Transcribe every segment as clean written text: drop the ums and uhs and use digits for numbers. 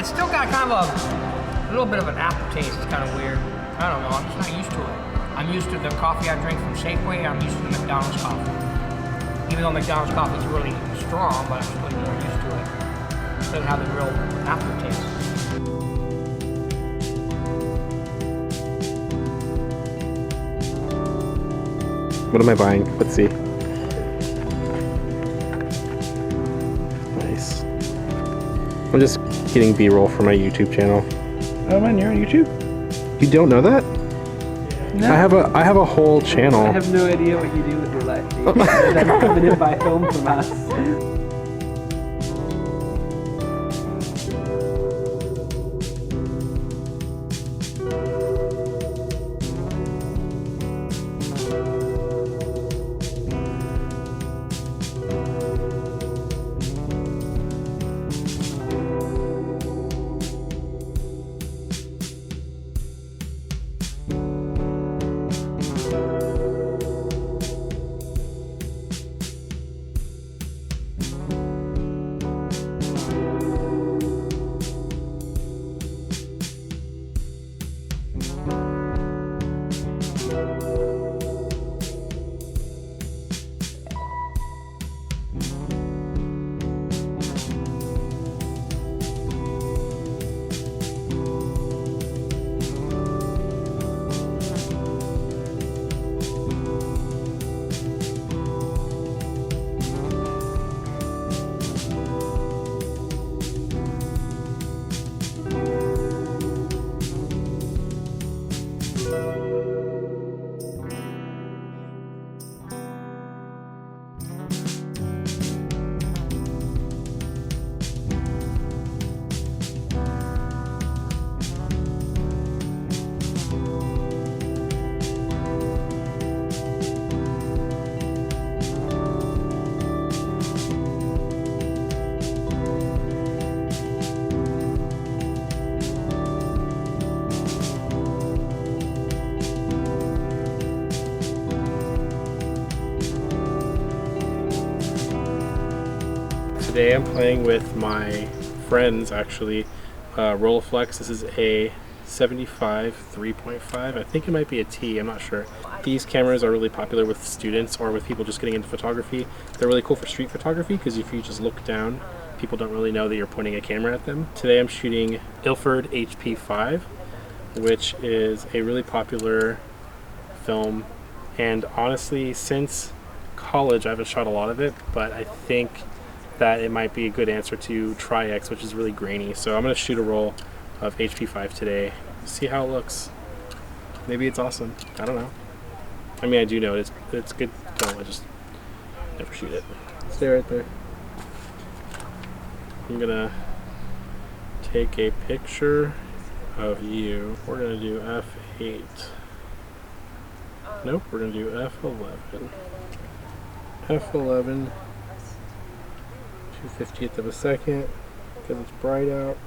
It's still got kind of a little bit of an aftertaste. It's kind of weird. I don't know, I'm just not used to it. I'm used to the coffee I drink from Safeway. I'm used to the McDonald's coffee. Even though McDonald's coffee is really strong, but I'm still more used to it. It doesn't have the real aftertaste. What am I buying? Let's see. Nice. I'm just getting B-roll for my YouTube channel. Oh man, you're on YouTube? You don't know that? No. I have a whole channel. I have no idea what you do with your life, dude. That's coming in by film from us. Today I'm playing with my friends, actually. Rolleiflex. This is a 75 3.5. I think it might be a T, I'm not sure. These cameras are really popular with students or with people just getting into photography. They're really cool for street photography because if you just look down, people don't really know that you're pointing a camera at them. Today I'm shooting Ilford HP5, which is a really popular film, and honestly since college I haven't shot a lot of it, but I think that it might be a good answer to Tri-X, which is really grainy. So I'm going to shoot a roll of HP5 today, see how it looks. Maybe it's awesome, I don't know. I mean, I do know it's good film, I just never shoot it. Stay right there. I'm gonna take a picture of you. We're gonna do F8. Nope, we're gonna do F11. F11, 2/50th of a second, because it's bright out.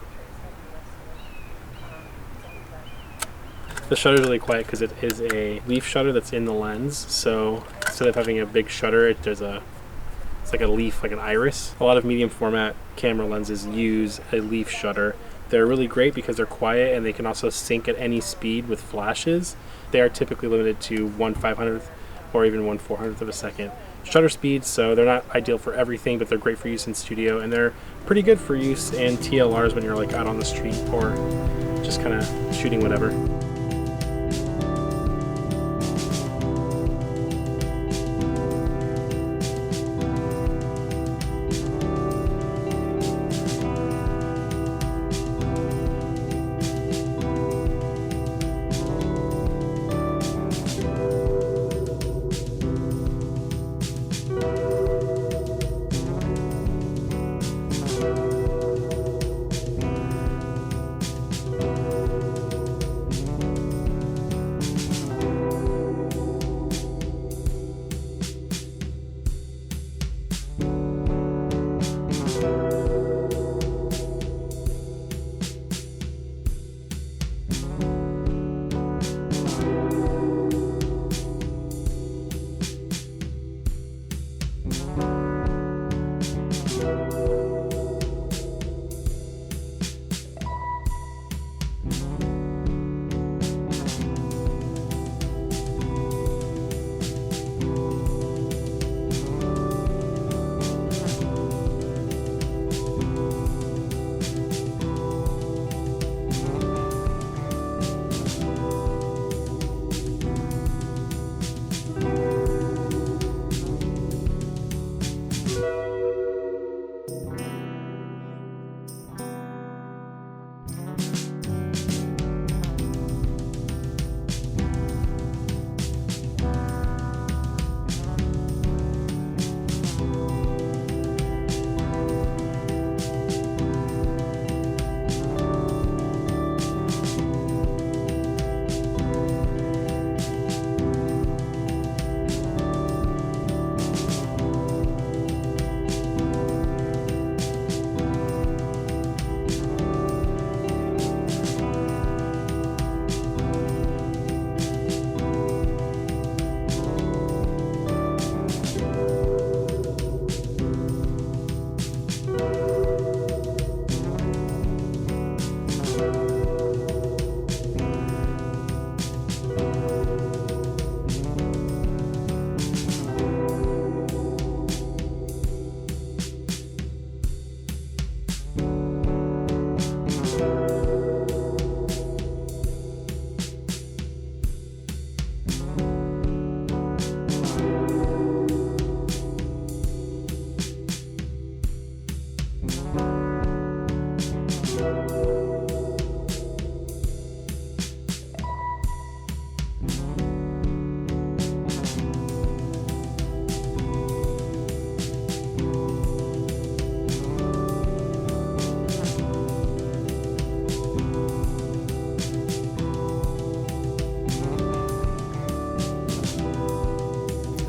The shutter is really quiet because it is a leaf shutter that's in the lens. So instead of having a big shutter, it's like a leaf, like an iris. A lot of medium format camera lenses use a leaf shutter. They're really great because they're quiet and they can also sync at any speed with flashes. They are typically limited to 1/500th or even 1/400th of a second shutter speed, so they're not ideal for everything, but they're great for use in studio, and they're pretty good for use in TLRs when you're like out on the street or just kind of shooting whatever.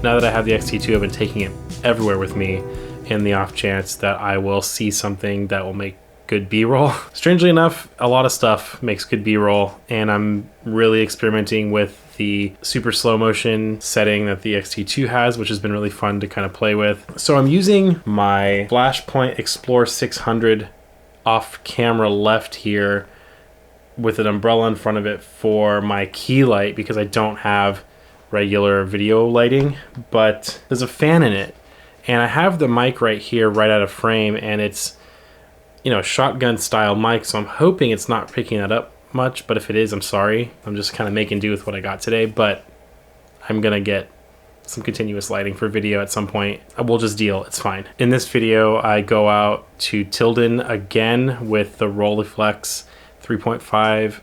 now that I have the X-T2, I've been taking it everywhere with me in the off chance that I will see something that will make good B-roll. Strangely enough, a lot of stuff makes good B-roll, and I'm really experimenting with the super slow motion setting that the X-T2 has, which has been really fun to kind of play with. So I'm using my Flashpoint Explore 600 off camera left here with an umbrella in front of it for my key light because I don't have regular video lighting, but there's a fan in it. And I have the mic right here, right out of frame, and it's, you know, shotgun style mic, so I'm hoping it's not picking that up much, but if it is, I'm sorry. I'm just kind of making do with what I got today, but I'm gonna get some continuous lighting for video at some point. We'll just deal, it's fine. In this video, I go out to Tilden again with the Rolleiflex 3.5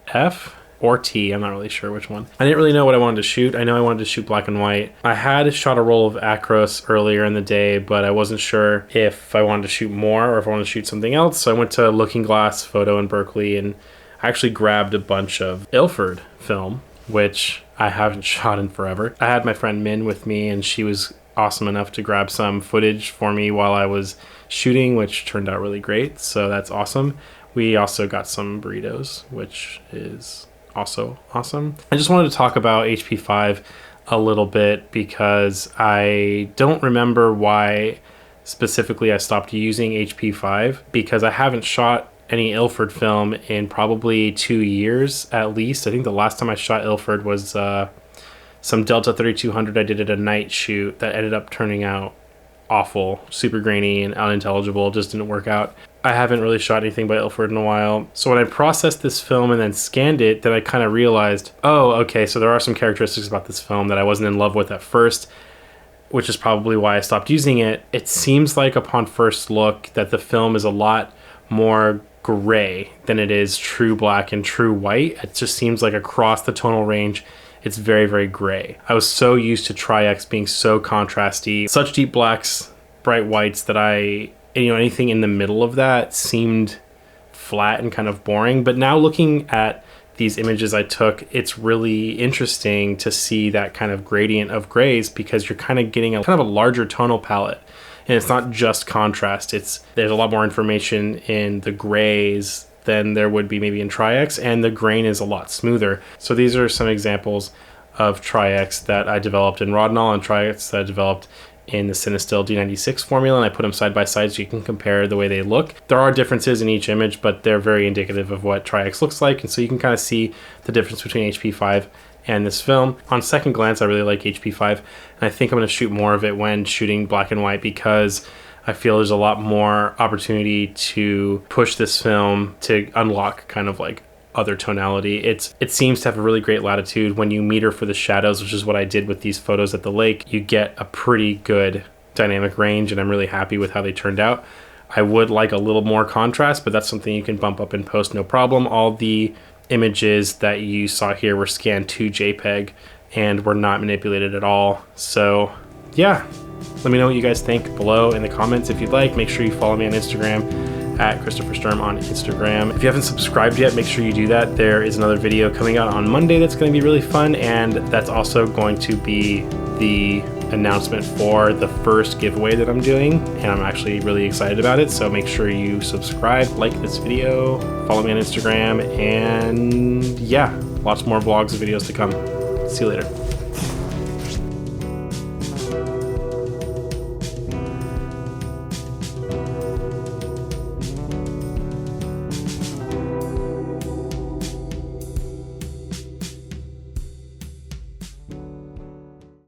F or T, I'm not really sure which one. I didn't really know what I wanted to shoot. I know I wanted to shoot black and white. I had shot a roll of Acros earlier in the day, but I wasn't sure if I wanted to shoot more or if I wanted to shoot something else. So I went to Looking Glass Photo in Berkeley and I actually grabbed a bunch of Ilford film, which I haven't shot in forever. I had my friend Min with me and she was awesome enough to grab some footage for me while I was shooting, which turned out really great. So that's awesome. We also got some burritos, which is also awesome. I just wanted to talk about HP5 a little bit because I don't remember why specifically I stopped using HP5 because I haven't shot any Ilford film in probably 2 years at least. I think the last time I shot Ilford was some Delta 3200 I did at a night shoot that ended up turning out awful, super grainy and unintelligible, just didn't work out. I haven't really shot anything by Ilford in a while. So when I processed this film and then scanned it, then I kind of realized, oh, okay, so there are some characteristics about this film that I wasn't in love with at first, which is probably why I stopped using it. It seems like upon first look that the film is a lot more gray than it is true black and true white. It just seems like across the tonal range, it's very, very gray. I was so used to Tri-X being so contrasty, such deep blacks, bright whites that anything in the middle of that seemed flat and kind of boring. But now looking at these images I took, it's really interesting to see that kind of gradient of grays because you're kind of getting a larger tonal palette. And it's not just contrast, there's a lot more information in the grays than there would be maybe in Tri-X, and the grain is a lot smoother. So these are some examples of Tri-X that I developed in Rodinal and Tri-X that I developed in the CineStill Df96 formula, and I put them side by side so you can compare the way they look. There are differences in each image, but they're very indicative of what Tri-X looks like, and so you can kind of see the difference between HP5 and this film. On second glance, I really like HP5, and I think I'm going to shoot more of it when shooting black and white because I feel there's a lot more opportunity to push this film to unlock kind of like other tonality. It seems to have a really great latitude when you meter for the shadows, which is what I did with these photos at the lake. You get a pretty good dynamic range, and I'm really happy with how they turned out. I would like a little more contrast, but that's something you can bump up in post, no problem. All the images that you saw here were scanned to JPEG and were not manipulated at all. So yeah, let me know what you guys think below in the comments if you'd like. Make sure you follow me on Instagram at Christopher Sturm on Instagram. If you haven't subscribed yet, make sure you do that. There is another video coming out on Monday that's going to be really fun, and that's also going to be the announcement for the first giveaway that I'm doing, and I'm actually really excited about it. So make sure you subscribe, like this video, follow me on Instagram, and yeah, lots more vlogs and videos to come. See you later.